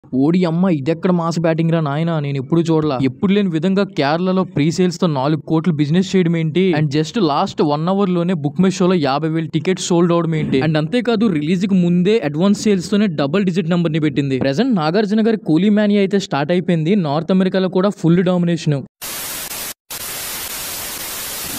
ఓడి అమ్మ ఇదెక్కడ mass batting రా నాయన, నేను ఎప్పుడు చూడలా. ఎప్పుడు లేని విధంగా కేరళలో ప్రీ సేల్స్ తో 4 కోట్లు బిజినెస్ చేయడం ఏంటి, అండ్ జస్ట్ లాస్ట్ 1 అవర్ లోనే బుక్ మై షోలో 50,000 టికెట్స్ సోల్డ్ అవడం ఏంటి, అండ్ అంతేకాదు రిలీజ్ కి ముందే అడ్వాన్స్ సేల్స్ తోనే డబుల్ డిజిట్ నంబర్ ని పెట్టింది. ప్రెసెంట్ నాగార్జున గారి కూలీ మ్యానియా అయితే స్టార్ట్ అయిపోయింది. నార్త్ అమెరికాలో కూడా ఫుల్ డామినేషన్.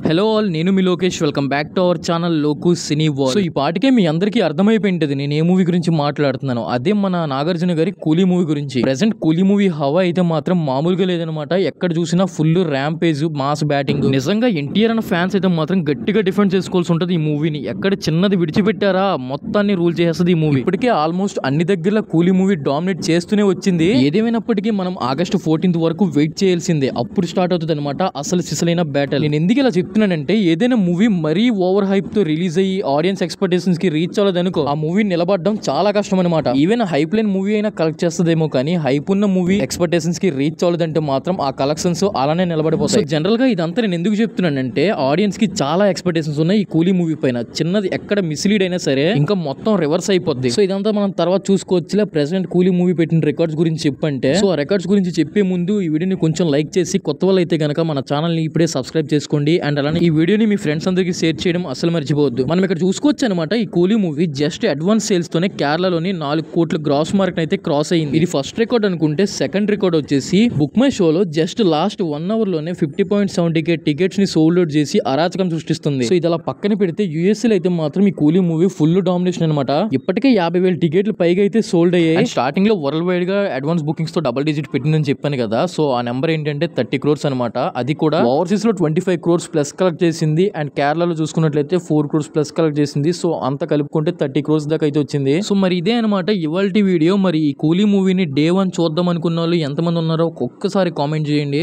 హలో ఆల్, నేను మీ Lokesh. Welcome back to our channel లోకు సినీ వాల్. సో ఈ పాటికే మీ అందరికీ అర్థమైపోయింటది నేను ఏ మూవీ గురించి మాట్లాడుతున్నాను. అదే మన నాగార్జున గారి కూలీ మూవీ గురించి. ప్రెసెంట్ కూలీ మూవీ హవా అయితే మాత్రం మామూలుగా లేదనమాట. ఎక్కడ చూసినా ఫుల్ ర్యాంపేజ్, మాస్ బ్యాటింగ్. నిజంగా ఎన్టీఆర్ అన్న ఫ్యాన్స్ అయితే మాత్రం గట్టిగా డిఫెండ్ చేసుకోవాల్సి ఉంటది ఈ మూవీని. ఎక్కడ చిన్నది విడిచిపెట్టారా మొత్తాన్ని రూల్ చేస్తుంది ఈ మూవీ. ఇప్పటికే ఆల్మోస్ట్ అన్ని దగ్గర కూలీ మూవీ డామినేట్ చేస్తూనే వచ్చింది. ఏదేమైనప్పటికీ మనం ఆగస్ట్ 14th వరకు వెయిట్ చేయాల్సిందే. అప్పుడు స్టార్ట్ అవుతుంది అనమాట అసలు సిసలైన బ్యాటిల్. నేను ఎందుకు ఇలా చెప్తున్నానంటే, ఏదైనా మూవీ మరీ ఓవర్ హైప్ తో రిలీజ్ అయ్యి ఆడియన్స్ ఎక్స్పెక్టేషన్స్ కి రీచ్ అవ్వదనుకో, ఆ మూవీ నిలబడడం చాలా కష్టం అనమాట. ఈవెన్ హైప్ లైన్ మూవీ అయినా కలెక్ట్ చేస్తుందేమో కానీ, హైప్ ఉన్న మూవీ ఎక్స్పెక్టేషన్స్ కి రీచ్ అవ్వదంటే మాత్రం ఆ కలెక్షన్స్ అలానే నిలబడిపోతాయి. జనరల్ గా ఇదంతా నేను ఎందుకు చెప్తున్నానంటే, ఆడియన్స్ కి చాలా ఎక్స్పెక్టేషన్స్ ఉన్నాయి ఈ కూలీ మూవీ పైన. చిన్నది ఎక్కడ మిస్లీడ్ అయినా సరే ఇంకా మొత్తం రివర్స్ అయిపోద్ది. సో ఇదంతా మనం తర్వాత చూసుకోవచ్చులే. ప్రెసెంట్ కూలీ మూవీ పెట్టిన రికార్డ్స్ గురించి చెప్పంటే, సో ఆ రికార్డ్స్ గురించి చెప్పే ముందు ఈ వీడియోని కొంచెం లైక్ చేసి, కొత్త వాళ్ళు అయితే గనక మన ఛానల్ ని ఇప్పుడే సబ్స్క్రైబ్ చేసుకోండి. అండ్ అలానే ఈ వీడియోని మీ ఫ్రెండ్స్ అందరికి షేర్ చేయడం అసలు మర్చిపోవద్దు. మనం ఇక్కడ చూసుకోవచ్చు అనమాట, ఈ కూలీ మూవీ జస్ట్ అడ్వాన్స్ సేల్స్ తోనే కేరళలోని 4 కోట్ల గ్రాస్ మార్క్ అయితే క్రాస్ అయింది. ఇది ఫస్ట్ రికార్డ్ అనుకుంటే, సెకండ్ రికార్డ్ వచ్చేసి బుక్ మై షోలో జస్ట్ లాస్ట్ 1 అవర్ లోనే 50.70K టికెట్స్ ని సోల్డ్ అవుట్ చేసి అరాచకం సృష్టిస్తుంది. సో ఇది అలా పక్కన పెడితే యూఎస్ లో అయితే మాత్రం ఈ కూలీ మూవీ ఫుల్ డామినేషన్ అనమాట. ఇప్పటికే 50,000 టికెట్లు పైగా అయితే సోల్డ్ అయ్యాయి. స్టార్టింగ్ లో వరల్డ్ వైడ్ గా అడ్వాన్స్ బుకింగ్స్ తో డబుల్ డిజిట్ పెట్టిందని చెప్పాను కదా. సో ఆ నెంబర్ ఏంటంటే 30 crores అనమాట. అది కూడా ఓవర్సీస్ లో 25 crores ప్లస్ కలెక్ట్ చేసింది. అండ్ కేరళలో చూసుకున్నట్లయితే 4 crores ప్లస్ కలెక్ట్ చేసింది. సో అంత కలుపుకుంటే 30 crores దాకా అయితే వచ్చింది. సో మరి ఇదే అనమాట ఇవాల్టి వీడియో. మరి ఈ కూలీ మూవీని డే 1 చూద్దాం అనుకున్న వాళ్ళు ఎంతమంది ఉన్నారో ఒక్కసారి కామెంట్ చేయండి.